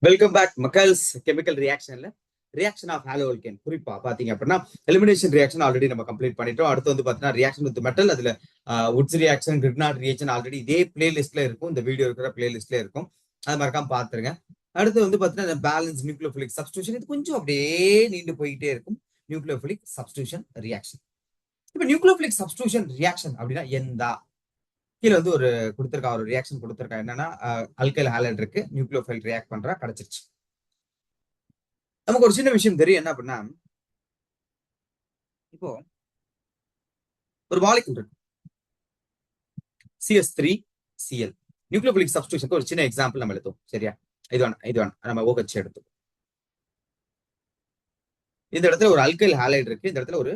Welcome back மக்கள்ஸ். Chemical ரியாக்ஷன்ல reaction of haloalkane குறிப்பா பாத்தீங்க அப்படின்னா எலிமினேஷன் ரியாக்ஷன் ஆல்ரெடி நம்ம கம்ப்ளீட் பண்ணிட்டோம். அடுத்து வந்து பாத்தீங்கன்னா ரியாக்ஷன் வித் மெட்டல், அதுல Wurtz reaction, Grignard reaction already இதே பிளேலிஸ்ட்ல இருக்கும். இந்த வீடியோ இருக்கிற பிளேலிஸ்ட்ல இருக்கும், அது மறக்காம பாத்துருங்க. அடுத்து வந்து பாத்தீங்கன்னா பேலன்ஸ் நியூக்ளியோஃபிலிக் சப்ஸ்டியூஷன், இது கொஞ்சம் அப்படியே நீண்டு போயிட்டே இருக்கும். Nucleophilic substitution reaction. இப்ப நியூக்ளியோஃபிலிக் சப்ஸ்டியூஷன் ரியாக்ஷன் அப்படின்னா எந்த கீழே வந்து ஒரு கொடுத்திருக்கா, ஒரு ரியாக்ஷன் கொடுத்திருக்கா. என்னன்னா அல்கைல் ஹாலைட் இருக்கு, நியூக்ளியோஃபைல் ரியாக்ட் பண்றா, கிடைச்சிருச்சு. நமக்கு ஒரு சின்ன விஷயம் தெரியும், என்ன அப்படின்னா இப்போ ஒரு மாலிகுல் இருக்கு, CH3Cl. நியூக்ளியோபிலிக் சப்ஸ்டியூஷனுக்கு ஒரு சின்ன எக்ஸாம்பிள் நம்ம எடுத்தோம். சரியா? இது நம்ம OH எடுத்தோம். இந்த இடத்துல ஒரு அல்கைல் ஹாலைட் இருக்கு, இந்த இடத்துல ஒரு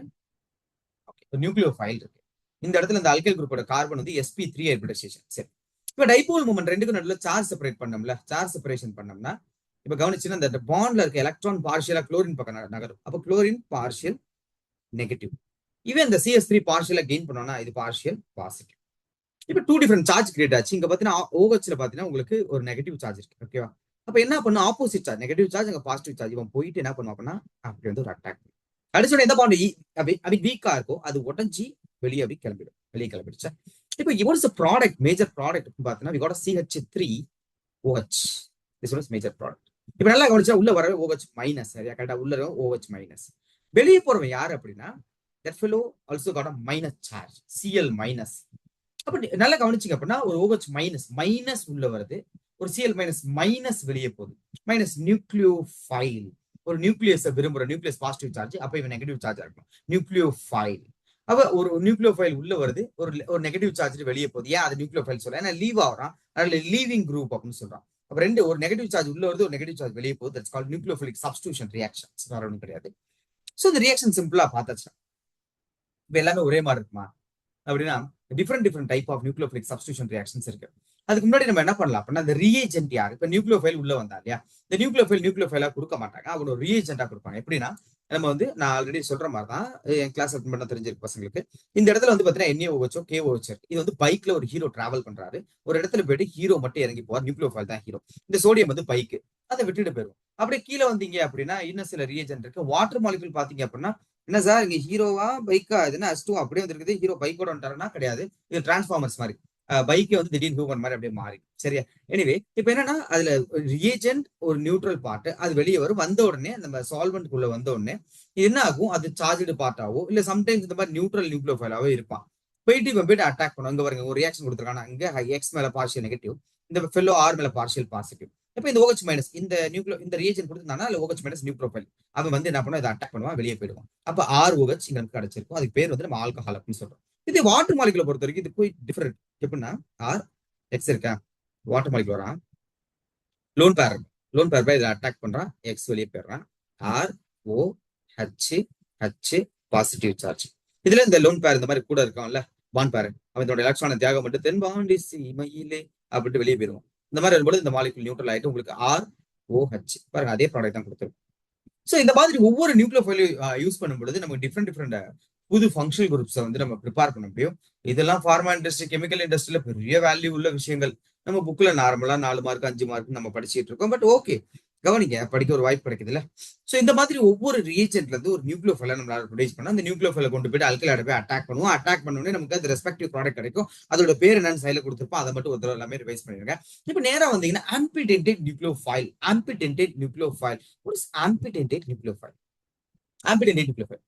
நியூக்ளியோஃபைல் இருக்கு. இந்த இடத்துல இந்த அல்கைல் குரூப்போட கார்பன் வந்து sp3 ஹைபிரிடைசேஷன். சரி, இப்ப டைபோல் மூமெண்ட் ரெண்டுக்கும் நடுவில் சார்ஜ் செப்பரேட் பண்ணோம்ல, சார்ஜ் செப்பரேஷன் பண்ணோம்னா இப்ப கவனிச்சுன்னா இந்த பாண்ட்ல இருக்க எலக்ட்ரான் பார்ஷியலா குளோரின் பக்கம் நகரும். அப்ப குளோரின் பார்ஷியல் நெகட்டிவ். இவன் இந்த CH3 பார்ஷியலா கெயின் பண்ணோம்னா இது பார்ஷியல் பாசிட்டிவ். இப்ப டூ டிஃபரெண்ட் சார்ஜ் கிரியேட் ஆச்சு. இங்க பாத்தீங்கன்னா OHல பாத்தீங்கன்னா உங்களுக்கு ஒரு நெகட்டிவ் சார்ஜ் இருக்கு. ஓகேவா? அப்ப என்ன பண்ணும், ஆப்போசிட் சார்ஜ், நெகட்டிவ் சார்ஜ் அங்க பாசிட்டிவ் சார்ஜ், இவன் போயிட்டு என்ன பண்ணுவான் அப்படின்னா அப்படி வந்து ஒரு அட்டாக் அடிச்சோட எந்த பாண்ட் அப்படி வீக்கா இருக்கோ அது உடஞ்சி வெளியே அப்படி கிளம்பிடும், வெளியே கிளம்பிடுச்சா. இப்ப இவன்ஸ் ப்ராடக்ட், மேஜர் ப்ராடக்ட் பாத்தீங்கன்னா we got a CH3OH. this one is major product. இப்ப நல்லா கவனிச்சா உள்ள வரவே OH மைனஸ். சரியா? கரெக்டா? உள்ள OH மைனஸ். வெளியே போறவன் யாரு அப்படின்னா that fellow also got a minus charge, Cl minus. அப்ப நல்லா கவனிச்சிங்க அப்படின்னா ஒரு OH மைனஸ் மைனஸ் உள்ள வருது, ஒரு Cl மைனஸ் மைனஸ் வெளியே போகுது. மைனஸ் நியூக்ளியோஃபைல், ஒரு நியூக்ளியஸ் விரும்புற நியூக்ளியஸ் பாசிட்டிவ் சார்ஜ், அப்ப இவன் நெகட்டிவ் சார்ஜ் இருக்கும், நியூக்ளியோஃபைல். அப்ப ஒரு நியூக்ளியோஃபைல் உள்ள வருது, ஒரு நெகட்டிவ் சார்ஜ் வெளியே போகுது. ஏன் அது நியூக்ளியோஃபைல் சொல்ல? ஏன்னா லீவ் ஆகிறான், அதனால லீவிங் குரூப் அப்படின்னு சொல்றான். அப்ப ரெண்டு, ஒரு நெகட்டிவ் சார்ஜ் உள்ள வருது, ஒரு நெகட்டிவ் சார்ஜ் வெளியே போகுது. That's called nucleophilic substitution reaction. வேற ஒன்றும் கிடையாது. சோ இந்த ரியாக்ஷன் சிம்பிளா பார்த்தாச்சு. இப்ப எல்லாமே ஒரே மாதிரி இருக்குமா அப்படின்னா different type of nucleophilic substitution reactions இருக்கு. அதுக்கு முன்னாடி நம்ம என்ன பண்ணலாம் அப்படின்னா இந்த ரியேஜென்ட் யாரு, இப்ப நியூக்ளியோஃபைல் உள்ள வந்தா இல்லையா, இந்த நியூக்ளியோஃபைலா கொடுக்க மாட்டாங்க, அவங்க ஒரு ரியேஜென்டா கொடுப்பாங்க. எப்படின்னா நம்ம வந்து நான் ஆல்ரெடி சொல்ற மாதிரி தான், என் கிளாஸ் அட்டன் பண்ண தெரிஞ்சிருக்கு பசங்களுக்கு. இந்த இடத்துல வந்து பாத்தீங்கன்னா NaOH KOH, இது வந்து பைக்ல ஒரு ஹீரோ டிராவல் பண்றாரு. ஒரு இடத்துல போயிட்டு ஹீரோ மட்டும் இறங்கி போவார், நியூக்ளியோஃபைல் தான் ஹீரோ. இந்த சோடியம் வந்து பைக்கு, அதை விட்டுட்டு போயிடும். அப்படியே கீழே வந்தீங்க அப்படின்னா இன்னும் சில ரியேஜென்ட் இருக்கு. வாட்டர் மாலிகுல் பாத்தீங்க அப்படின்னா என்ன சார் இங்க ஹீரோவா பைக்கா, இதுன்னா S2 அப்படியே வந்துருக்குது, ஹீரோ பைக்கோட வந்துட்டாருன்னா கிடையாது, இது டிரான்ஸ்ஃபார்மர்ஸ் மாதிரி. பைக்கே வந்து திடீர்னு ஹூமன் மாதிரி அப்படியே மாறி. சரியா? எனிவே இப்ப என்னன்னா அதுல ரியேஜென்ட் ஒரு நியூட்ரல் பார்ட், அது வெளியே வரும். வந்த உடனே நம்ம சால்வெண்ட்குள்ள வந்த உடனே என்ன ஆகும், அது சார்ஜ்டு பார்ட்டாவோ இல்ல சம்டைம்ஸ் இந்த மாதிரி நியூட்ரல் நியூக்ளியோஃபைலாவோ இருப்பான். போயிட்டு இவன் போயிட்டு அட்டாக் பண்ணும். இங்க பாருங்க ஒரு ரியாக்ஷன் கொடுத்துருக்காங்க, இங்க எக்ஸ் மேல பார்ஷியல் நெகட்டிவ், இந்த ஃபெல்லோ ஆர் மேல பார்ஷியல் பாசிட்டிவ். இப்ப இந்த OH மைனஸ் இந்த இந்த ரியேஜன் கொடுத்துருந்தானா அதுல OH மைனஸ் நியூக்ளியோஃபைல், அவன் வந்து என்ன பண்ணுவான், இதை அட்டாக் பண்ணுவான், வெளியே போயிடுவான். அப்ப ROH இங்க நமக்கு கிடைச்சிருக்கும். அதுக்கு பேர் வந்து நம்ம ஆல்கஹால் அப்படின்னு சொல்றோம். இது வாட்டர் மாலிகுலை பொறுத்த வரைக்கும் இது போய் டிஃபரெண்ட். எப்படின்னா ஆர் எக்ஸ் இருக்கா, வாட்டர் மாலிகுல் வரான், லோன் பேர் இதை அட்டாக் பண்றான், எக்ஸ் வெளியே போயிடுறான், ROH பாசிட்டிவ் சார்ஜ். இதுல இந்த லோன் பேர் இந்த மாதிரி கூட இருக்கான்ல பாண்ட் பேர், அவன் இதோட எலக்ட்ரான தியாகம் மட்டும் தென்பாண்டி சீமையிலே அப்படின்ட்டு வெளியே போயிருவான். இந்த மாதிரி வரும்போது இந்த மாலிகுல் நியூட்ரல் ஆயிட்டு உங்களுக்கு ROH பாருங்க, அதே ப்ராடக்ட் தான் கொடுத்துருக்கும். சோ இந்த மாதிரி ஒவ்வொரு நியூக்ளியோஃபைலையும் யூஸ் பண்ணும்போது நமக்கு டிஃப்ரெண்ட் புது ஃபங்க்ஷனல் குரூப்ஸை வந்து நம்ம ப்ரிப்பேர் பண்ண முடியும். இதெல்லாம் ஃபார்மா இண்டஸ்ட்ரி, கெமிக்கல் இண்டஸ்ட்ரியில பெரிய வேல்யூ உள்ள விஷயங்கள். நம்ம புக்ல நார்மலா 4 மார்க் 5 மார்க் நம்ம படிச்சுட்டு இருக்கோம். பட் ஓகே, கவனிங்க, படிக்க ஒரு வாய்ப்பு கிடைக்குது இல்ல. சோ இந்த மாதிரி ஒவ்வொரு ரியேஜென்ட்ல இருந்து ஒரு நியூக்ளியோஃபைலை நம்மளால ப்ரொடியூஸ் பண்ணா அந்த நியூக்ளியோஃபைலை கொண்டு போயிட்டு அல்கைலைட போய் அட்டாக் பண்ணுவோம். அட்டாக் பண்ணோடனே நமக்கு அது ரெஸ்பெக்டிவ் ப்ராடக்ட் கிடைக்கும். அதோட பேர் என்னன்னு சைட்ல கொடுத்துருப்போம், அதை மட்டும் ஒரு தடவை எல்லாமே ரிவைஸ் பண்ணிருங்க. இப்ப நேரா வந்தீங்கன்னா ambidentate nucleophile. Ambidentate nucleophile, what is ambidentate nucleophile? Ambidentate nucleophile,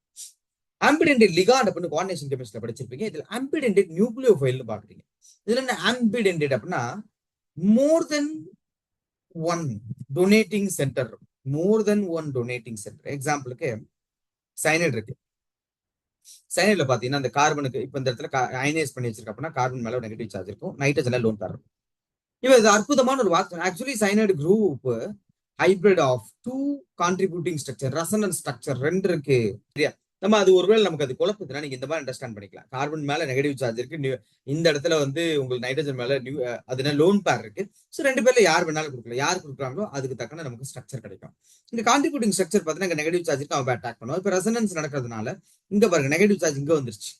ambidentate ligand அப்படின்னு கோஆர்டினேஷன் கெமிஸ்ட்ரியில படிச்சிருப்பீங்க. இதுல ஆம்பிடென்டேட் நியூக்ளியோஃபைல்னு பாக்குறீங்க. இதுல என்ன ஆம்பிடென்டேட் அப்படின்னா more than one donating center, more than one donating center. எக்ஸாம்பிளுக்கு சைனைட் இருக்கு. சைனைட்ல பாத்தீங்கன்னா அந்த கார்பனுக்கு இப்ப இந்த இடத்துல அயனைஸ் பண்ணி வச்சிருக்க அப்படின்னா கார்பன் மேல நெகட்டிவ் சார்ஜ் இருக்கும், நைட்ரஜன்ல லோன் பேர் இருக்கும். இவ இது அற்புதமான ஒரு வார்த்தை. Actually cyanide group hybrid of two contributing structure, resonance structure ரெண்டு இருக்கு. சரியா? நம்ம அது ஒருவேளை நமக்கு அது குழப்பத்துனா நீங்க இந்த மாதிரி அண்டர்ஸ்டாண்ட் பண்ணிக்கலாம். கார்பன் மேல நெகட்டிவ் சார்ஜ் இருக்கு, இந்த இடத்துல வந்து உங்களுக்கு நைட்ரஜன் மேல அதுனா லோன் பேர் இருக்கு. ஸோ ரெண்டு பேர்ல யார் வேணாலும் கொடுக்கலாம், யார் கொடுக்குறாங்களோ அதுக்கு தக்கன நமக்கு ஸ்ட்ரக்சர் கிடைக்கும். இந்த கான்ட்ரிபியூட்டிங் ஸ்ட்ரக்சர் பார்த்தீங்கன்னா இங்க நெகட்டிவ் சார்ஜ் இருக்கு, அவன் அட்டாக் பண்ணுவோம். இப்போ ரெசனன்ஸ் நடக்கிறதுனால இங்க பாருங்க நெகட்டிவ் சார்ஜ் இங்க வந்துருச்சு,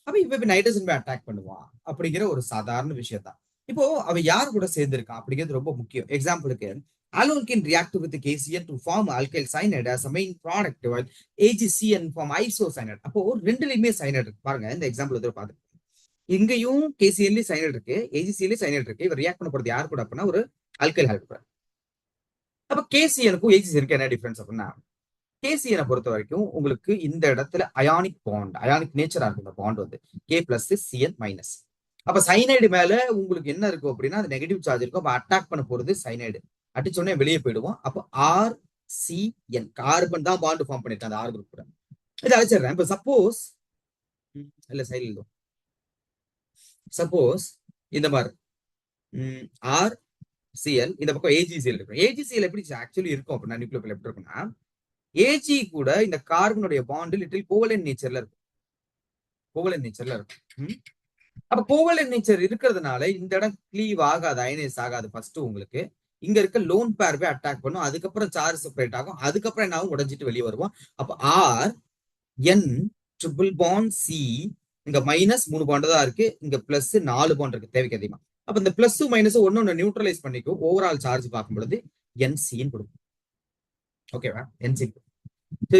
அப்ப இப்ப நைட்ரஜன் போய் அட்டாக் பண்ணுவான் அப்படிங்கிற ஒரு சாதாரண விஷயம் தான். இப்போ அவன் யார் கூட சேர்ந்திருக்கான் அப்படிங்கிறது ரொம்ப முக்கியம். எக்ஸாம்பிளுக்கு Alone can react with the KCl to form alkyl cyanide as a main product, while AgCN form isocyanide. அப்போ ரெண்டுலயுமே சைனைடு இருக்கு பாருங்க. இந்த எக்ஸாம்பிள் வந்து பாத்து இங்கேயும் KCl சைனைடு இருக்கு, AgCl சைனைடு இருக்கு. இவர் ரியாக்ட் பண்ண போறது யார் கூட அப்படின்னா ஒரு அல்கைல் ஹால் கூட. அப்ப KCNக்கும் AgCNக்கும் என்ன டிஃபரன்ஸ் அப்படின்னா, KCN பொறுத்த வரைக்கும் உங்களுக்கு இந்த இடத்துல அயானிக் பாண்ட், அயானிக் நேச்சரா இருக்கும் இந்த பாண்ட் வந்து K பிளஸ் CN மைனஸ். அப்ப சைனைடு மேல உங்களுக்கு என்ன இருக்கும் அப்படின்னா அது நெகட்டிவ் சார்ஜ் இருக்கும். அப்ப அட்டாக் பண்ண போறது சைனைடு. அடிச்சோடனே வெளியே போயிடுவோம். அப்போ RCN கார்பன் தான் பாண்ட் ஃபார்ம் பண்ணிருக்கேன் அந்த ஆர் குரூப் கூட. இதை அழைச்சிடுறேன். இப்ப சப்போஸ் இல்ல சைடில் சப்போஸ் இந்த மாதிரி RCl இந்த பக்கம் AgCl இருக்கும். AgCl எப்படி ஆக்சுவலி இருக்கும் அப்படின்னா நியூக்ளியோஃபைல் எப்படி இருக்கும்னா Ag கூட இந்த கார்பனுடைய பாண்ட் லிட்டில் கோவலன் நேச்சர்ல இருக்கும். கோவலன் நேச்சர்ல இருக்கும். அப்ப கோவலன் நேச்சர் இருக்கிறதுனால இந்த இடம் கிளீவ் ஆகாது, அயனைஸ் ஆகாது. ஃபர்ஸ்ட் உங்களுக்கு இங்க இருக்க லோன் பேர் போய் அட்டாக் பண்ணும், அதுக்கப்புறம் சார்ஜ் செப்பரேட் ஆகும், அதுக்கப்புறம் என்ன ஆகும் உடஞ்சிட்டு வெளியே வருவோம். அப்ப R N triple bond C இங்க மைனஸ் 3 பாண்ட் தான் இருக்கு, இங்க பிளஸ் 4 பாண்ட் இருக்கு தேவைக்கு அதிகமா. அப்ப இந்த பிளஸ் மைனஸ் ஒன்னு நியூட்ரலைஸ் பண்ணிக்கும். ஓவரால் சார்ஜ் பார்க்கும் பொழுது NCன்னு கொடுக்கும். ஓகேவா? NC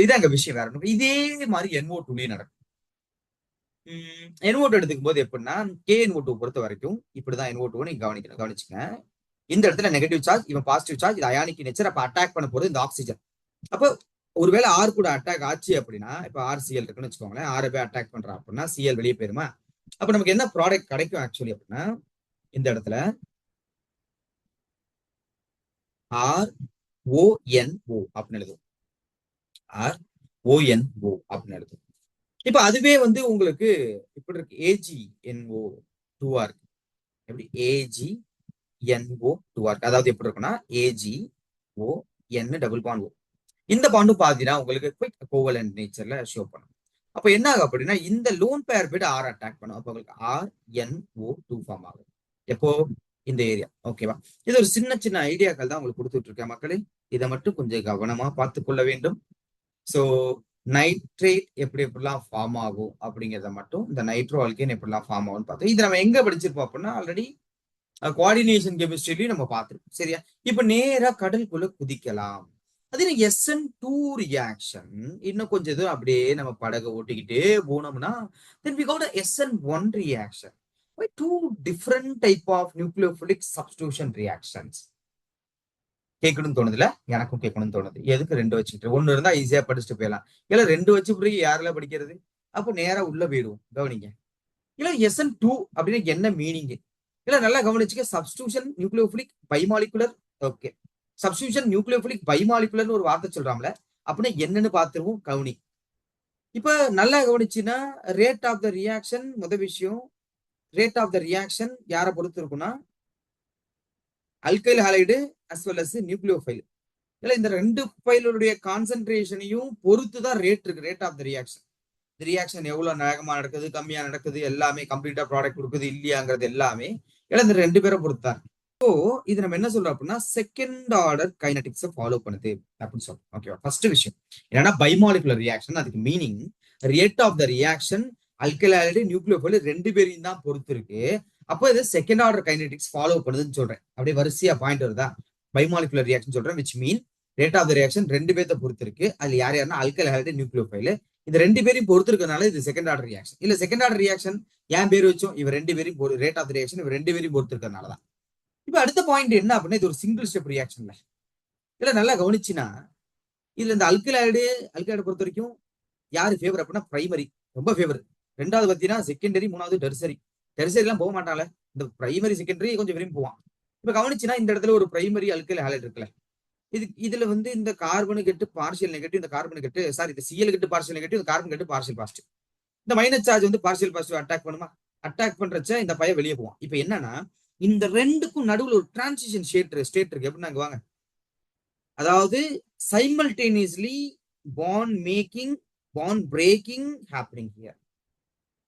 இதான் எங்க விஷயம். வேற இதே மாதிரி NO2லயும் நடக்கும். NO2 எடுத்துக்கும் போது எப்படின்னா KNO2 பொறுத்த வரைக்கும் இப்படிதான் NO2 நீங்க கவனிச்சுங்க. இந்த இடத்துல நெகட்டிவ் சார்ஜ், இவன் பாசிட்டிவ் சார்ஜ், இது அயானிக் நேச்சர். அப்ப அட்டாக் பண்ண போறது இந்த ஆக்சிஜன். அப்போ ஒருவேளை ஆர் கூட அட்டாக் ஆச்சு அப்படின்னா, இப்ப RCl இருக்குன்னு வச்சுக்கோங்களேன், ஆர் போய் அட்டாக் பண்றா அப்படின்னா CL வெளியே போயிருமா. அப்ப நமக்கு என்ன ப்ராடக்ட் கிடைக்கும் ஆக்சுவலி அப்படின்னா இந்த இடத்துல RONO அப்படின்னு எழுதும். RONO அப்படின்னு எழுதும். இப்ப அதுவே வந்து உங்களுக்கு இப்படி இருக்கு, AgNO2 இருக்கு. எப்படி AgNO2 இருக்கு. அதாவது எப்படி இருக்குன்னா AgON டபுள் பாண்ட் O. இந்த பாண்டும் பாத்தீங்கன்னா உங்களுக்கு குயிக் கோவலன்ட் நேச்சர்ல ஷோ பண்ணும். அப்ப என்ன ஆகும் அப்படின்னா இந்த லோன் பேர் போய்ட்டு ஆர் அட்டாக் பண்ணும். அப்ப உங்களுக்கு RNO2 ஃபார்ம் ஆகும். எப்போ இந்த ஏரியா. ஓகேவா? இது ஒரு சின்ன சின்ன ஐடியாக்கள் தான் உங்களுக்கு கொடுத்துட்டு இருக்கேன் மக்களே. இதை மட்டும் கொஞ்சம் கவனமா பார்த்து கொள்ள வேண்டும். ஸோ நைட்ரேட் எப்படிலாம் ஃபார்ம் ஆகும் அப்படிங்கிறத மட்டும், இந்த நைட்ரோ ஆல்கேன் எப்படிலாம் ஃபார்ம் ஆகும்னு பார்த்தோம். இது நம்ம எங்க படிச்சிருப்போம் அப்படின்னா ஆல்ரெடி கோஆர்டினேஷன் கெமிஸ்ட்ரிலையும் நம்ம பார்த்துருக்கோம். சரியா? இப்ப நேரா கடலுக்குள்ள குதிக்கலாம். அது SN2 ரியாக்ஷன் இன்னும் கொஞ்சம் இது அப்படியே நம்ம படகை ஓட்டிக்கிட்டே போனோம்னா then we got a SN1 reaction. Why two different type of nucleophilic substitution reactions? கேட்கணும்னு தோணுதுல, எனக்கும் கேட்கணும்னு தோணுது. எதுக்கு ரெண்டு வச்சுக்கிட்டு, ஒண்ணு இருந்தா ஈஸியா படிச்சுட்டு போயிடலாம். இல்ல ரெண்டு வச்சு பிறகு யாரெல்லாம் படிக்கிறது? அப்போ நேரா உள்ள போயிடுவோம். கவனிங்க. இல்ல SN2 அப்படின்னு என்ன மீனிங்? இல்ல நல்லா கவனிச்சுக்க. Substitution nucleophilic bimolecular. Okay, substitution nucleophilic பைமாலிகுலர்னு ஒரு வார்த்தை சொல்றாங்களே, அப்படின்னா என்னன்னு பார்த்துருவோம். கவனி. இப்ப நல்லா கவனிச்சுன்னா ரேட் ஆஃப் த ரியாக்ஷன் முதல் விஷயம். ரேட் ஆஃப் த ரியாக்ஷன் யாரை பொறுத்து இருக்குன்னா alkyl halide as well as nucleophile. இல்ல இந்த ரெண்டு ஃபைலுடைய கான்சென்ட்ரேஷனையும் பொறுத்து தான் ரேட் இருக்கு. Rate of the reaction, reaction எவ்வளவு வேகமா நடக்குது, கம்மியா நடக்குது, எல்லாமே கம்ப்ளீட்டா ப்ராடக்ட் கொடுக்குது இல்லையாங்கிறது எல்லாமே இல்ல இந்த ரெண்டு பேரை பொறுத்தார். ஸோ இது நம்ம என்ன சொல்றோம் அப்படின்னா செகண்ட் ஆர்டர் கைனடிக்ஸை ஃபாலோ பண்ணுது அப்படின்னு சொல்றோம். ஓகேவா? ஃபர்ஸ்ட் விஷயம் என்னன்னா பைமாலிகுலர் ரியாக்ஷன். அதுக்கு meaning rate of the reaction alkyl halide nucleophile ரெண்டு பேரையும் தான் பொறுத்து இருக்கு. அப்போ இது செகண்ட் ஆர்டர் கைனடிக்ஸ் ஃபாலோ பண்ணுதுன்னு சொல்றேன். அப்படியே வரிசையா பாயிண்ட் வருதா? பைமாலிகுலர் ரியாக்ஷன் சொல்றேன், which mean rate of the reaction ரெண்டு பேர்த்த பொறுத்து இருக்கு. அது யார் யாருன்னா அல்கைல் ஹாலைடு நியூக்ளியோஃபைல். இந்த ரெண்டு பேரையும் பொறுத்து இருக்கனால இது செகண்ட் ஆர்டர் ரியாக்ஷன். இல்ல செகண்ட் ஆர்டர் ரியாக்ஷன் ஏன் பேர் வச்சோம்? இவர் ரெண்டு பேரையும் ரேட் ஆஃப் த ரியாக்ஷன் இவர் ரெண்டு பேரையும் பொறுத்து இருக்கனாலதான். இப்ப அடுத்த பாயிண்ட் என்ன அப்படின்னா இது ஒரு சிங்கிள் ஸ்டெப் ரியாக்ஷன்ல. இல்ல நல்லா கவனிச்சுன்னா இதுல இந்த அல்கைல் ஹாலைடு பொறுத்த வரைக்கும் யாரு ஃபேவர் அப்படின்னா பிரைமரி ரொம்ப ஃபேவர். ரெண்டாவது பார்த்தீங்கன்னா செகண்டரி, மூணாவது டெர்சரி. டெர்சரி எல்லாம் போக மாட்டாங்களே, இந்த பிரைமரி செகண்டரி கொஞ்சம் விரும்பி போவான். இப்ப கவனிச்சுன்னா இந்த இடத்துல ஒரு பிரைமரி அல்கைல் ஹாலைடு இருக்குல்ல, இதுல வந்து இந்த கார்பனு கெட்டு பார்ஷியல் நெகட்டிவ், இந்த கார்பனு கெட்டு சாரி இந்த சிஎல் கெட்டு பார்ஷியல் நெகட்டிவ், இந்த கார்பன் கெட்டு பார்ஷியல் பாசிட்டிவ். இந்த மைனஸ் சார்ஜ் வந்து பார்ஷியல் பாசிட்டிவ் அட்டாக் பண்ணுமா? அட்டாக் பண்றச்ச இந்த பையன் வெளியே போவான். இப்ப என்னன்னா இந்த ரெண்டுக்கும் நடுவில் ஒரு டிரான்சிஷன் ஸ்டேட் இருக்கு. எப்படின்னா அங்க வாங்க. அதாவது simultaneously bond making bond braking happening here.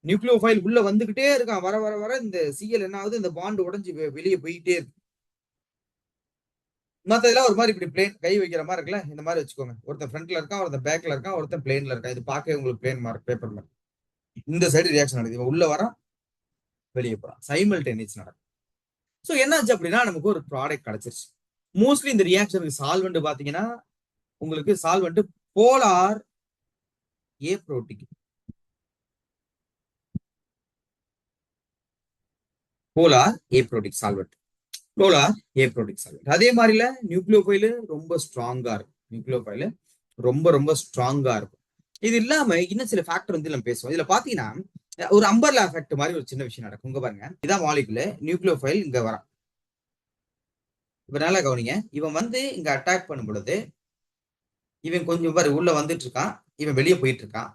Nucleophile உள்ள வந்துகிட்டே இருக்கான். வர வர வர இந்த சிஎல் என்ன ஆகுது, இந்த பாண்ட் உடஞ்சு வெளியே போயிட்டே இருக்கு. மத்ததெல்லாம் ஒரு மாதிரி இப்படி பிளேன் கை வைக்கிற மாதிரி இருக்குல்ல, இந்த மாதிரி வச்சுக்கோங்க. ஒருத்தன் ஃப்ரண்ட்ல இருக்கான், ஒருத்தன் பேக்ல இருக்கான், ஒருத்தன் பிளேன்ல இருக்கான். இது பார்க்க உங்களுக்கு பிளேன் மாதிரி பேப்பர் மாதிரி. இந்த சைடு ரியாக்ஷன் நடக்குது, உள்ள வரான் வெளியே போறான், சைமல்டேனியஸ் நடக்கும். ஸோ என்னாச்சு அப்படின்னா நமக்கு ஒரு ப்ராடக்ட் கிடைச்சிருச்சு. மோஸ்ட்லி இந்த ரியாக்ஷனுக்கு சால்வெண்ட் பாத்தீங்கன்னா உங்களுக்கு சால்வெண்ட் போலார் ஏ புரோட்டிக், போலார் ஏ புரோட்டிக் சால்வெண்ட், போலார் ஏ புரோட்டிக் சால்வெண்ட். அதே மாதிரில நியூக்ளியோஃபைல் ரொம்ப ஸ்ட்ராங்கா இருக்கும், நியூக்ளியோஃபைல் ரொம்ப ரொம்ப ஸ்ட்ராங்கா இருக்கும். இது இல்லாம இன்னும் சில ஃபேக்டர் வந்து நம்ம பேசுவோம். இதுல பாத்தீங்கன்னா ஒரு அம்பர்லா எஃபெக்ட் மாதிரி ஒரு சின்ன விஷயம் நடக்கும். இங்க பாருங்க, இதான் மாலிகுல நியூக்ளியோஃபைல் இங்க வரான். இப்ப நல்லா கவனிங்க, இவன் வந்து இங்க அட்டாக் பண்ணும் பொழுது இவன் கொஞ்சம் பாரு உள்ள வந்துட்டு இருக்கான், இவன் வெளியே போயிட்டு இருக்கான்.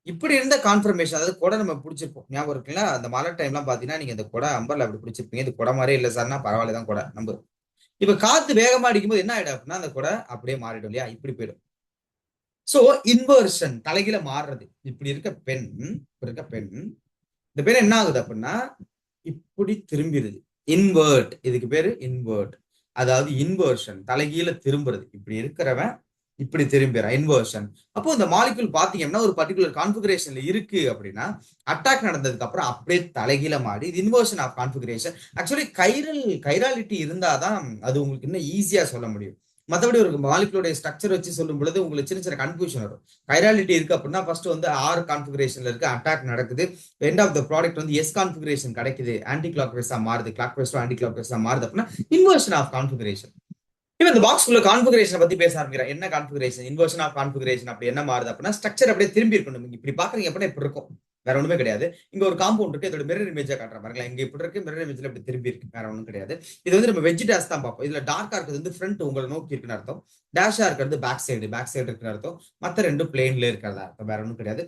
இப்படி இருந்த கான்ஃபர்மேஷன், அதாவது கொடை நம்ம பிடிச்சிருப்போம், ஞாபகம் இருக்குங்களா? அந்த மழை டைம்லாம் பாத்தீங்கன்னா நீங்க இந்த கொடை அம்பர்ல அப்படி பிடிச்சிருப்பீங்க. இது கொடை மாதிரியே இல்லை சார்னா பரவாயில்ல தான் கொடை நம்ம. இப்ப காத்து வேகமா அடிக்கும்போது என்ன ஆயிடும் அப்படின்னா அந்த கொடை அப்படியே மாறிடும் இல்லையா, இப்படி போயிடும். சோ இன்வர்ஷன், தலைகீழ மாறுறது. இப்படி இருக்க பெண், இப்படி இருக்க பெண், இந்த பெண் என்ன ஆகுது அப்படின்னா இப்படி திரும்பிடுது. இன்வெர்ட், இதுக்கு பேரு இன்வெர்ட். அதாவது இன்வர்ஷன், தலைகீழ திரும்புறது. இப்படி இருக்கிறவன் இப்படி திரும்பிடுறான், இன்வர்ஷன். அப்போ இந்த மாலிகுல் பாத்தீங்கன்னா ஒரு பர்டிகுலர் கான்ஃபிகரேஷன்ல இருக்கு அப்படின்னா அட்டாக் நடந்ததுக்கு அப்புறம் அப்படியே தலைகீழ மாறி இது inversion of configuration. Actually chirality இருந்தாதான் அது உங்களுக்கு இன்னும் ஈஸியா சொல்ல முடியும். மற்றபடி ஒரு மாலிகுலோட ஸ்ட்ரக்சர் வச்சு சொல்லும் பொழுது உங்களுக்கு சின்ன சின்ன கன்ஃபியூஷன் வரும். கைராலிட்டி இருக்கு அப்படின்னா ஃபர்ஸ்ட் வந்து ஆர் கான்ஃபிகரேஷன்ல இருக்கு, அட்டாக் நடக்குது, எண்ட் ஆஃப் த ப்ராடக்ட் வந்து எஸ் கான்ஃபிகரேஷன் கிடைக்குது, ஆன்டி கிளாக் வைஸா மாறுது, கிளாக் வைஸா ஆன்டி கிளாக் வைஸா மாறுது அப்படின்னா இன்வர்ஷன் ஆஃப் கான்ஃபிகரேஷன். இப்ப இந்த பாக்ஸ்குள்ள கான்ஃபிகரேஷன் பத்தி பேச ஆரம்பிக்கிறேன். என்ன கான்ஃபிகரேஷன், இன்வர்ஷன் ஆஃப் கான்ஃபிகரேஷன் அப்படி என்ன மாறுது அப்படின்னா ஸ்ட்ரக்சர் அப்படியே திரும்பி இருக்கணும். நீங்க இப்படி பாக்குறீங்க அப்படின்னா இப்படி இருக்கும், வேற ஒண்ணுமே கிடையாது. இங்க ஒரு காம்பவுண்ட் இருக்கு, இதோட மிரர் இமேஜா காட்டுற பாருங்களா, இங்க இப்படி இருக்கு, மிரர் இமேஜ்ல இப்படி திரும்பி இருக்கு, வேற ஒண்ணும் கிடையாது. இது வந்து நம்ம வெஜிடாஸ் தான் பார்ப்போம். இதுல டார்க்கா இருக்கிறது வந்து ஃப்ரண்ட் உங்களை நோக்கி இருக்குன்னு அர்த்தம், டேஷா இருக்கிறது பேக் சைடு இருக்குன்னு அர்த்தம், மத்த ரெண்டு பிளேன்ல இருக்கிறதா அர்த்தம், வேற ஒண்ணும் கிடையாது.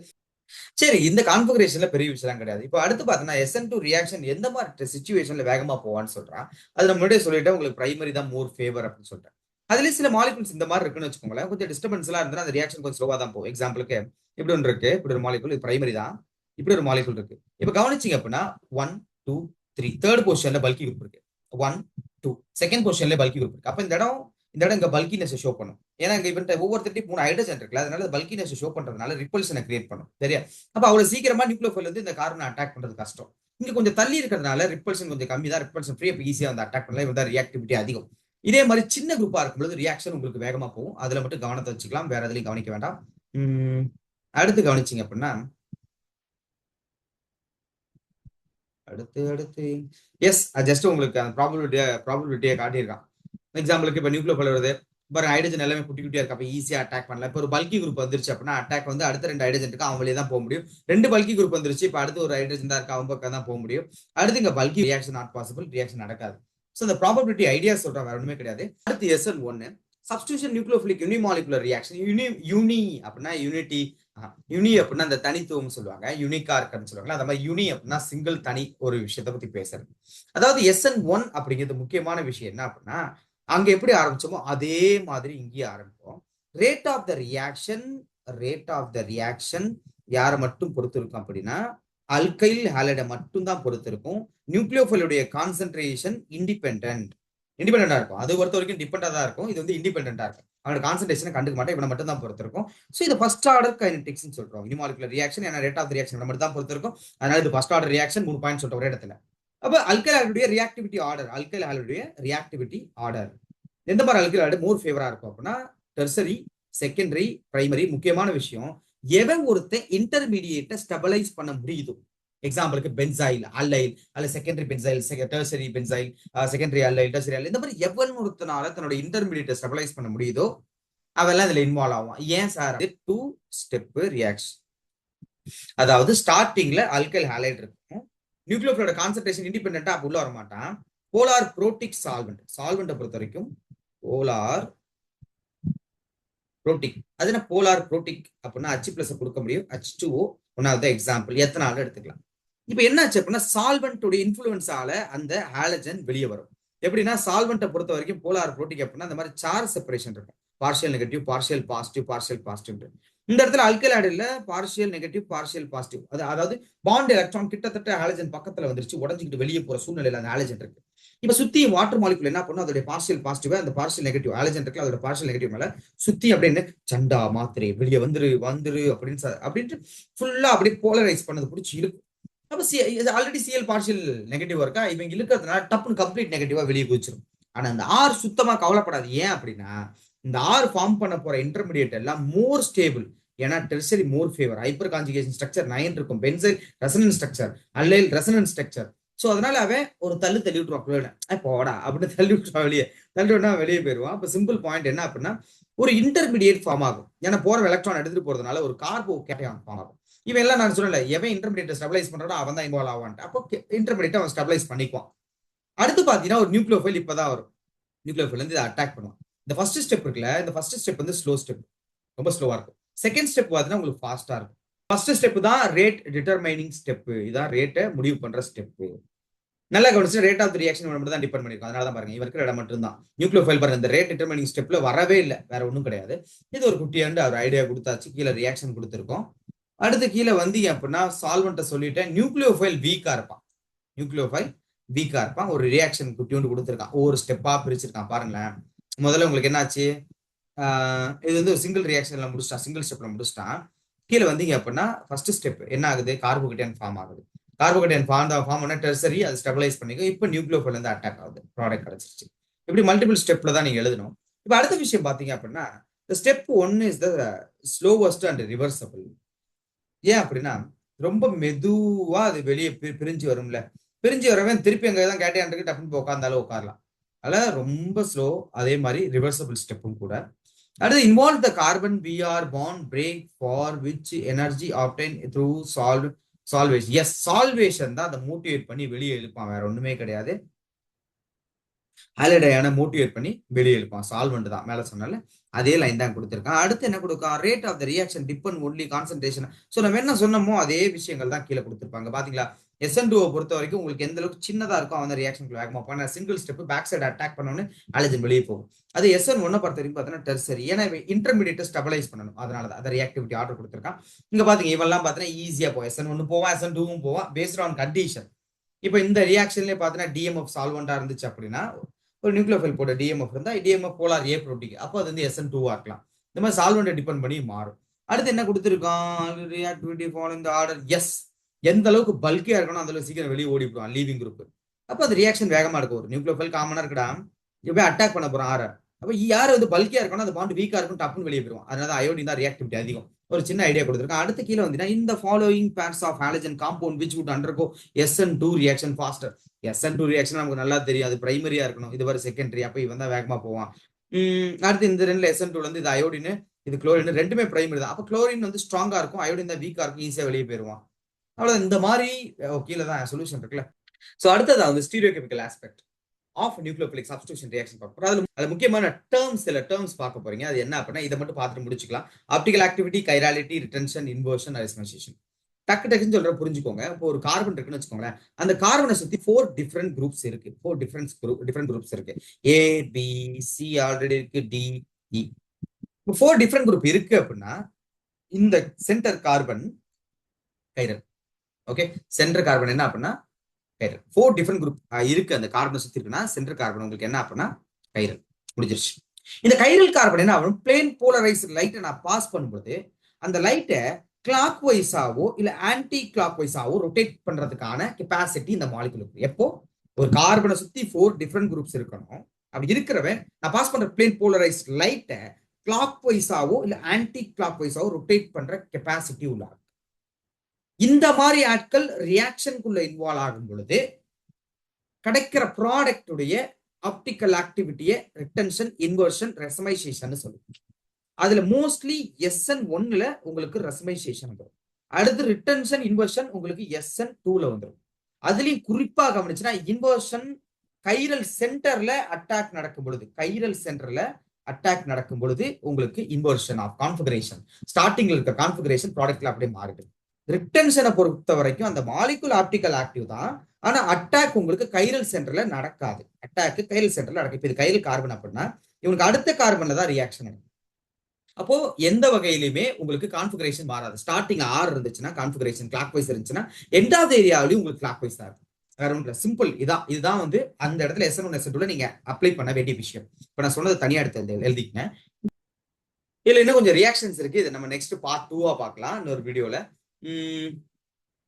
சரி, இந்த கான்ஃபிகரேஷன்ல பெரிய விஷயம் கிடையாது. இப்போ அடுத்து பார்த்தீங்கன்னா SN2 ரியாக்ஷன் எந்த மாதிரி சிச்சுவேஷன்ல வேகமா போவான்னு சொல்றான். அது நம்ம முன்னாடியே சொல்லிட்டேன், உங்களுக்கு பிரைமரி தான் மோர் ஃபேவர் அப்படின்னு சொல்றேன். அதுல சில மாலிகுல்ஸ் இந்த மாதிரி இருக்குன்னு வச்சுக்கோங்களேன், கொஞ்சம் டிஸ்டர்பன்ஸ் எல்லாம் இருந்தா அந்த ரியாக்ஷன் கொஞ்சம் ஸ்லோவா தான் போகும். எக்ஸாம்பிளுக்கு இப்படி ஒன்று இருக்கு, இப்படி ஒரு மாலிகுல், இது பிரைமரி தான், இப்படி ஒரு மாலிகுல் இருக்கு. இப்ப கவனிச்சிங்க அப்படின்னா 1 2 3 தேர்ட் பொசிஷன்ல பல்கி குரூப் இருக்கு, 1 2 செகண்ட் பொசிஷன்ல பல்கி குரூப் இருக்கு. அப்ப இந்த இடம் இங்க பல்கினஸ் ஷோ பண்ணும். ஏன்னா இங்க இவன் ஒவ்வொருத்தையும் 3 ஹைட்ரஜன் இருக்குல்ல, அதனால பல்கினஸ் ஷோ பண்றதுனால ரிப்பல்ஷனை கிரியேட் பண்ணும், சரியா? அப்ப அவ்வளவு சீக்கிரமா நியூக்ளியோஃபைல் வந்து இந்த கார்பனை அட்டாக் பண்றது கஷ்டம். இங்க கொஞ்சம் தள்ளி இருக்கிறதுனால ரிப்பல்ஷன் கொஞ்சம் கம்மி தான், ரிப்பல்ஷன் ஃப்ரீ, ஈஸியா வந்து அட்டாக் பண்ணலாம், இவன் தான் ரியாக்டிவிட்டி அதிகம். இதே மாதிரி சின்ன குரூப்பா இருக்கும்போது ரியாக்ஷன் உங்களுக்கு வேகமா போகும், அதுல மட்டும் கவனத்தை வச்சுக்கலாம், வேற எதுலையும் கவனிக்க வேண்டாம். அடுத்து கவனிச்சிங்க அப்படின்னா அடுத்து எஸ் ஜஸ்ட் உங்களுக்கு அந்த ப்ராபபிலிட்டியை காட்டியிருக்கான். எக்ஸாம்பிளுக்கு இப்ப நியூக்ளியோஃபைல் வருது பாருங்க, ஹைட்ரஜன் எல்லாமே குட்டி குட்டியா இருக்கு, அப்ப ஈஸியா அட்டாக் பண்ணலாம். இப்போ ஒரு பல்கி குரூப் வந்துருச்சு அப்படின்னா அட்டாக் வந்து அடுத்த 2 ஹைட்ரஜன் இருக்கு, அவங்க வழியே தான் போக முடியும். 2 பல்கி குரூப் வந்துருச்சு, இப்ப அடுத்து ஒரு ஹைட்ரஜன் தான் இருக்கு, அவங்க பக்கம் தான் போக முடியும். அடுத்து இங்க bulky reaction not possible, reaction நடக்காது. ஸோ இந்த ப்ராபபிலிட்டி ஐடியா சொல்றேன், வேற ஒண்ணுமே கிடையாது. அடுத்து SN1 substitution nucleophilic unimolecular reaction. Uni அப்படின்னா யூனிட்டி, யூனி அப்படின்னா அந்த தனித்துவம் சொல்லுவாங்க, யூனிக்கா இருக்குன்னு சொல்லுவாங்க. அந்த மாதிரி யூனி அப்படின்னா சிங்கிள், தனி ஒரு விஷயத்தை பத்தி பேசுறது. அதாவது SN1 அப்படிங்கிறது முக்கியமான விஷயம் என்ன அப்படின்னா அங்க எப்படி ஆரம்பிச்சோமோ அதே மாதிரி இங்கேயே ஆரம்பிப்போம். ரேட் ஆஃப் த ரியாக்ஷன் யாரை மட்டும் பொறுத்து இருக்கும் அப்படின்னா அல்கைல் ஹாலைடை மட்டும் தான் பொறுத்து இருக்கும். நியூக்ளியோஃபைலுடைய கான்சென்ட்ரேஷன் இண்டிபெண்டா இருக்கும், அது பொறுத்த வரைக்கும் டிபெண்டா தான் இருக்கும். இது வந்து இண்டிபெண்டா இருக்கும், அவனோட கான்சென்ட்ரேஷனை கண்டுக்க மாட்டேன், இவனை மட்டும் தான் பொறுத்து இருக்கும். ஸோ இது ஃபர்ஸ்ட் ஆர்டர் கைனடிக்ஸ் சொல்றோம். யூனிமாலிகுலர் ரியாக்ஷன் ஏன்னா ரேட் ஆஃப் ரியாக்ஷன் மட்டும் தான் பொறுத்து இருக்கும், அதனால இது ஃபர்ஸ்ட் ஆர்டர் ரியாக்ஷன் 3 பாயிண்ட் சொல்றோம் ஒரே இடத்துல. அப்ப அல்கைல் ஹாலைடுடைய ரியாக்டிவிட்டி ஆர்டர் எந்த மாதிரி அல்கைல் ஹாலைடு மோர் ஃபேவரா இருக்கும் அப்படின்னா டெர்சரி, செகண்டரி, பிரைமரி. முக்கியமான விஷயம், எவன் ஒருத்தன் இன்டர்மீடியேட்டை ஸ்டெபிலைஸ் பண்ண முடியுதோ, எக்ஸாம்பிளுக்கு பென்சைல், அல்லைல், அல்ல secondary benzyl, tertiary benzyl, secondary allyl, tertiary allyl, இந்த மாதிரி எவன் ஒருத்தனால தன்னோட இன்டர்மீடியேட்டை ஸ்டெபிலைஸ் பண்ண முடியுதோ அவெல்லாம் இதுல இன்வால்வ் ஆகும். ஏன் சார்? 2 step reaction. அதாவது ஸ்டார்டிங்ல அல்கைல் ஹாலைடு இருக்கும், நியூக்ளியோஃபைலோட கான்சென்ட்ரேஷன் இண்டிபெண்டா அப்ப உள்ள வர மாட்டான். போலார் புரோட்டிக் சால்வெண்ட் பொறுத்த வரைக்கும் போலார் புரோட்டிக், அது என்ன போலார் புரோட்டிக் அப்படின்னா H+ கொடுக்க முடியும், H2O ஒன்னாவது எக்ஸாம்பிள், எத்தனாலும் எடுத்துக்கலாம். இப்ப என்னாச்சு அப்படின்னா சால்வெண்டோட இன்ஃபுளுன்ஸால அந்த ஹாலஜன் வெளியே வரும். எப்படின்னா சால்வெண்ட்டை பொறுத்த வரைக்கும் போலார் புரோட்டிக் அப்படின்னா இந்த மாதிரி சார்ஜ் செப்பரேஷன் இருக்கும், பார்ஷியல் நெகட்டிவ், பார்ஷியல் பாசிட்டிவ். இந்த இடத்துல அல்கைல் ஹாலைடுல பார்ஷியல் நெகட்டிவ், பார்ஷியல் பாசிட்டிவ், அதாவது பாண்ட் எலக்ட்ரான் கிட்டத்தட்ட ஹாலஜன் பக்கத்துல வந்துருச்சு, உடஞ்சிக்கிட்டு வெளியே போற சூழ்நிலையில அந்த ஹாலஜன் இருக்கு. இப்ப சுத்தி வாட்டர் மாலிகுல் என்ன பண்ணும், அதோட பார்ஷியல் பாசிட்டிவ், அந்த பார்ஷியல் நெகட்டிவ் ஹாலஜன் இருக்கு, அதோட பார்ஷியல் நெகட்டிவ் மேல சுத்தி அப்படின்னு சண்டா மாத்திரை வெளியே வந்துரு அப்படின்ட்டு ஃபுல்லா அப்படியே போலரைஸ் பண்ணது பிடிச்சி இழுக்கும். அப்ப ஆல்ரெடி சிஎல் பார்ஷியல் நெகட்டிவா இருக்கா, இவங்க இழுக்கிறதுனால டப்புன்னு கம்ப்ளீட் நெகட்டிவா வெளியே குதிச்சிடும். ஆனா இந்த ஆர் சுத்தமா கவலைப்படாது. ஏன் அப்படின்னா இந்த ஆர் ஃபார்ம் பண்ண போற இன்டர்மீடியேட் எல்லாம் மோர் ஸ்டேபிள். ஏன்னா டெர்சரி மோர் ஃபேவர், ஹைப்பர் கான்ஜுகேஷன் ஸ்ட்ரக்சர் 9 இருக்கும், benzyl resonance structure, allyl resonance structure. So அதனால அவன் ஒரு தள்ளி விட்டுருவான், போடா அப்படின்னு தள்ளி விட்டுருவான் வெளியே. தள்ளி விட்டா வெளியே போயிருவான். அப்ப சிம்பிள் பாயிண்ட் என்ன அப்படின்னா ஒரு இன்டர்மீடியேட் ஃபார்ம் ஆகும். ஏன்னா போற எலக்ட்ரான் எடுத்துட்டு போறதுனால ஒரு கார்போ கேட்டையான் ஃபார்ம் ஆகும். இவன் எல்லாம் நான் சொல்லல, எவன் இன்டர்மீடியேட் ஸ்டெபிலைஸ் பண்றானோ அவன் தான் இன்வால்வ் ஆவான். அப்போ இன்டர்மீடியேட் அவன் ஸ்டெபிலைஸ் பண்ணிக்குவான். அடுத்து பாத்தீங்கன்னா ஒரு நியூக்ளியோஃபைல் இப்பதான் வரும். நியூக்ளியோஃபைல் வந்து இதை அட்டாக் பண்ணுவான். இந்த ஃபர்ஸ்ட் ஸ்டெப் இருக்குல்ல, இந்த ஃபர்ஸ்ட் ஸ்டெப் வந்து ஸ்லோ ஸ்டெப், ரொம்ப ஸ்லோவா இருக்கும். செகண்ட் ஸ்டெப் பார்த்தீங்கன்னா உங்களுக்கு ஃபாஸ்டா இருக்கும். ஃபர்ஸ்ட் ஸ்டெப் தான் ரேட் டிட்டர்மைனிங் ஸ்டெப். இதான் ரேட்டை முடிவு பண்ற ஸ்டெப். நல்லா கவனிச்சு ரேட் ஆஃப் ரியாக்ஷன் மட்டும் தான் டிபெண்ட் பண்ணிருக்கும். அதனால தான் பாருங்க இவருக்கு இருக்கிற இடம் மட்டும் தான் நியூக்ளியோஃபைல் பாருங்க இந்த ரேட் டிட்டர்மைனிங் ஸ்டெப்ல வரவே இல்லை, வேற ஒன்றும் கிடையாது. இது ஒரு குட்டியாண்டு அவர் ஐடியா கொடுத்தாச்சு, கீழே ரியாக்ஷன் கொடுத்துருக்கோம். அடுத்து கீழே வந்து அப்படின்னா சால்வெண்ட்டை சொல்லிட்டேன். நியூக்ளியோஃபைல் வீக்கா இருப்பான், நியூக்ளியோஃபைல் வீக்கா இருப்பான். ஒரு ரியாக்ஷன் குட்டியோண்டு கொடுத்துருக்கான், ஒவ்வொரு ஸ்டெப்பா பிரிச்சிருக்கான் பாருங்களேன். முதல்ல உங்களுக்கு என்னாச்சு, இது வந்து ஒரு சிங்கிள் ரியாக்ஷன்ல முடிச்சிட்டான், சிங்கிள் ஸ்டெப்ல முடிச்சிட்டான். கீழே வந்தீங்க அப்படின்னா ஃபர்ஸ்ட் ஸ்டெப் என்ன ஆகுது, கார்போகேட்டையான் ஃபார்ம் ஆகுது. கார்போகேட்டையான் ஃபார்ம் பண்ண டெர்சரி அது ஸ்டெபிலைஸ் பண்ணிக்கும். இப்போ நியூக்ளியோஃபைல் இருந்து அட்டாக் ஆகுது, ப்ராடக்ட் கிடைச்சிருச்சு. இப்படி மல்டிபிள் ஸ்டெப்ல தான் நீங்க எழுதணும். இப்போ அடுத்த விஷயம் பாத்தீங்க அப்படின்னா step 1 is the slowest and reversible. ஏன் அப்படின்னா ரொம்ப மெதுவா அது வெளியே பிரிஞ்சு வரும்ல, பிரிஞ்சு வரவன் திருப்பி அங்கே தான் கேட்டையான் இருக்கு டப்புன்னு உட்காந்தாலும் உட்காரலாம். அதனால ரொம்ப ஸ்லோ. அதே மாதிரி ரிவர்சபிள் ஸ்டெப்பும் கூட. அடுத்து involve the carbon B R bond break for which energy obtain through solvation. Yes, solvation தான் அதை மோட்டிவேட் பண்ணி வெளியே எழுப்பான், வேற ஒண்ணுமே கிடையாது. ஹாலிடேயான மோட்டிவேட் பண்ணி வெளியே எழுப்பான், சால்வெண்ட் தான் மேல சொன்னால அதே லைன் தான் கொடுத்துருக்கான். அடுத்து என்ன கொடுக்கான், rate of the reaction depend only concentration. So நம்ம என்ன சொன்னமோ அதே விஷயங்கள் தான் கீழே கொடுத்துருப்பாங்க. பாத்தீங்களா, SN2 பொறுத்த வரைக்கும் உங்களுக்கு எந்த அளவுக்கு சின்னதா இருக்கும் அந்த ரியாக்ஷன் வேகமா போன single step back side attack பண்ணோன்னு ஹாலஜன் வெளியே போகும். அது SN1 பொறுத்த வரைக்கும் பார்த்தீங்கன்னா டெர்சரி, ஏன்னா இன்டர்மீடியேட் ஸ்டெபிலைஸ் பண்ணணும், அதனால தான் அதை ரியாக்டிவிட்டி ஆர்டர் கொடுத்துருக்கான். இங்க பாத்தீங்க இவெல்லாம் பார்த்தீங்கன்னா ஈஸியா போகும், SN1 போவான், SN2 போவான், பேஸ்ட் ஆன் கண்டிஷன். இப்போ இந்த ரியாக்ஷன்லேயே பார்த்தீங்கன்னா DMF சால்வெண்டா இருந்துச்சு அப்படின்னா ஒரு நியூக்ளியோஃபைல் போட்ட DMF இருந்தா DMF போலார் ஏ புரோட்டிக், அப்போ அது வந்து SN2 இருக்கலாம். இந்த மாதிரி சால்வெண்டை டிபெண்ட் பண்ணி மாறும். அடுத்து என்ன கொடுத்துருக்கான், reactivity following the order. Yes, எந்த அளவுக்கு பல்கியா இருக்கணும் அந்த அளவுக்கு சீக்கிரம் வெளியே ஓடிவிடுவான் லீவிங் குரூப். அப்போ அது ரியாக்ஷன் வேகமா இருக்கும். ஒரு நியூக்ளியோஃபைல் காமனா இருக்கடா, இப்போ அட்டாக் பண்ண போறான் ஆற, அப்போ யார் வந்து பல்கியா இருக்கணும் அந்த பாண்ட் வீக்கா இருக்கும் டப்புன்னு வெளியே போயிடும். அதனால அயோடின் தான் ரியாக்டிவிட்டி அதிகம். ஒரு சின்ன ஐடியா கொடுத்துருக்கான். அடுத்து கீழே வந்தீங்கன்னா இந்த following pairs of halogen compound which would undergo SN2 reaction faster. SN2 reaction நமக்கு நல்லா தெரியும், அது பிரைமரியா இருக்கணும், இது வரை செகண்டரி, அப்போ இவன் தான் வேகமா போவான். அடுத்து இந்த ரெண்டுல SN2 வந்து இது அயோடின், இது குளோரின், ரெண்டுமே பிரைமரி தான். அப்போ குளோரின் வந்து ஸ்ட்ராங்கா இருக்கும், அயோடின் தான் வீக்கா இருக்கும், ஈஸியா வெளியே போயிருவான். அவ்வளவு இந்த மாதிரி கீழே தான் சொல்யூஷன் இருக்குல்ல. ஸோ அடுத்தது வந்து stereochemical aspect of nucleophilic substitution reaction பார்க்க போறோம். அதுல முக்கியமான சில டேர்ம்ஸ் பார்க்க போறீங்க. அது என்ன அப்படின்னா இதை மட்டும் பார்த்துட்டு முடிச்சுக்கலாம். Optical activity, chirality, retention, inversion, racemisation. டக்குன்னு சொல்ற புரிஞ்சுக்கோங்க. இப்போ ஒரு கார்பன் இருக்குன்னு வச்சுக்கோங்களேன், அந்த கார்பனை சுத்தி 4 டிஃப்ரெண்ட் குரூப்ஸ் இருக்கு. 4 டிஃப்ரெண்ட் குரூப்ஸ் இருக்கு. A, B, C ஆல்ரெடி இருக்கு, D, E. 4 டிஃப்ரெண்ட் குரூப் இருக்கு அப்படின்னா இந்த centre carbon chiral. Okay, centre carbon என்ன அப்படின்னா கைரல். 4 டிஃப்ரெண்ட் குரூப் இருக்கு அந்த கார்பனை சுத்தி இருக்குன்னா சென்டர் கார்பன் உங்களுக்கு என்ன அப்படின்னா கைரல். முடிஞ்சிருச்சு. இந்த கைரல் கார்பன் என்ன ஆகும், பிளேன் போலரைஸ்ட் லைட்டை நான் பாஸ் பண்ணும்போது அந்த லைட்டை கிளாக் வைஸாவோ இல்ல ஆன்டி கிளாக் வைஸாவோ ரொட்டேட் பண்றதுக்கான கெப்பாசிட்டி இந்த மாலிகுலுக்கு. எப்போ ஒரு கார்பனை சுத்தி 4 டிஃப்ரெண்ட் குரூப்ஸ் இருக்கணும், அப்படி இருக்கிறவன் நான் பாஸ் பண்ற பிளேன் போலரைஸ்ட் லைட்டை கிளாக் வைஸாவோ இல்ல ஆன்டி கிளாக் வைஸாவோ ரொட்டேட் பண்ற கெப்பாசிட்டி உள்ளார். இந்த மாதிரி ஆட்கள் ரியாக்ஷனுக்குள்ள இன்வால்வ் ஆகும் பொழுது கிடைக்கிற ப்ராடக்ட் உடைய ஆப்டிக்கல் ஆக்டிவிட்டியை ரிட்டன்ஷன், இன்வர்ஷன், ரெசமைசேஷன் சொல்லுவோம். அதுல மோஸ்ட்லி SN1ல உங்களுக்கு ரெசமைசேஷன் வந்துடும். அடுத்து ரிட்டன்ஷன், இன்வர்ஷன் உங்களுக்கு SN2ல வந்துடும். அதுலயும் குறிப்பா கவனிச்சுன்னா இன்வர்ஷன் கைரல் சென்டர்ல அட்டாக் நடக்கும் பொழுது, கைரல் சென்டர்ல அட்டாக் நடக்கும் பொழுது உங்களுக்கு இன்வர்ஷன் ஆஃப் கான்ஃபிகரேஷன், ஸ்டார்டிங்ல இருக்க கான்ஃபிகரேஷன் ப்ராடக்ட்ல அப்படியே மாறிடுது. ரிட்டன்ஷனை பொறுத்த வரைக்கும் அந்த மாலிகுல் ஆப்டிக்கல் ஆக்டிவ் தான், ஆனா அட்டாக் உங்களுக்கு கைரல் சென்டர்ல நடக்காது. அட்டாக் கைரல் சென்டர்ல நடக்கும். இப்போ இது கைரல் கார்பன் அப்படின்னா இவனுக்கு அடுத்த கார்பன்ல தான் ரியாக்ஷன் நடக்கும். அப்போ எந்த வகையிலுமே உங்களுக்கு கான்ஃபிகரேஷன் மாறாது. ஸ்டார்டிங் R இருந்துச்சுன்னா கான்ஃபிகரேஷன் கிளாக் வைஸ் இருந்துச்சுன்னா எண்ட் ஆஃப் ஏரியாவிலையும் உங்களுக்கு கிளாக் வைஸ் தான் இருக்கும். வேற ஒன்றும் சிம்பிள். இதுதான் வந்து அந்த இடத்துல SN1 SN2ல நீங்க அப்ளை பண்ண வேண்டிய விஷயம். இப்போ நான் சொன்னது தனியா எடுத்து எழுதிக்கங்க. இதுல இன்னும் கொஞ்சம் ரியாக்ஷன்ஸ் இருக்கு, இதை நம்ம நெக்ஸ்ட் பார்ட் 2 பார்க்கலாம் இன்னொரு வீடியோல.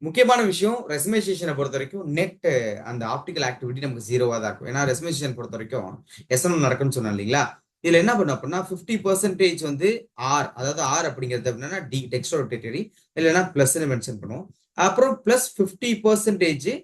முக்கியமான விஷயம் ரெசமைசேஷனை பொறுத்த வரைக்கும் நெட் அந்த ஆப்டிகல் ஆக்டிவிட்டி நமக்கு ஜீரோவா தான் இருக்கும். ஏன்னா ரெசமைசேஷன் பொறுத்த வரைக்கும் எஸ்எம் நடக்கும்னு சொன்னோம் இல்லைங்களா? இதுல என்ன பண்ணும் அப்படின்னா 50% வந்து ஆர், அதாவது ஆர் அப்படிங்கிறது அப்படின்னா டி டெக்ஸ்டோ ரொட்டேட்டரி, இல்லைன்னா பிளஸ்ன்னு மென்ஷன் பண்ணுவோம். அப்புறம் பிளஸ் 50%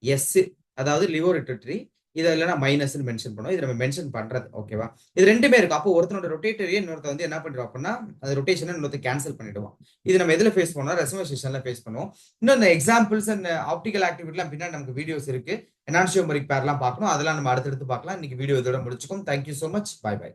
எஸ், அதாவது லிவோ ரொட்டேட்டரி, இதை இல்லைன்னா மைனஸ்ன்னு மென்ஷன் பண்ணுவோம். இது நம்ம மென்ஷன் பண்றது ஓகேவா? இது ரெண்டுமே இருக்கும். அப்போ ஒருத்தனோட ரொட்டேட்டரியை இன்னொருத்த வந்து என்ன பண்ணிடுவோம் அப்படின்னா அந்த ரொட்டேஷனை இன்னொருத்த கேன்சல் பண்ணிடுவோம். இது நம்ம எதுல ஃபேஸ் பண்ணுவோம்? ரெசமைசேஷன்ல ஃபேஸ் பண்ணுவோம். இன்னும் இந்த எக்ஸாம்பிள்ஸ் அண்ட் ஆப்டிகல் ஆக்டிவிட்டிலாம் பின்னாடி நமக்கு வீடியோஸ் இருக்கு. எனான்சியோமரிக் பேர்லாம் பார்க்கணும். அதெல்லாம் நம்ம அடுத்தடுத்து பார்க்கலாம். இன்னைக்கு வீடியோ இதோட முடிச்சுக்கோம். Thank you so much. Bye by.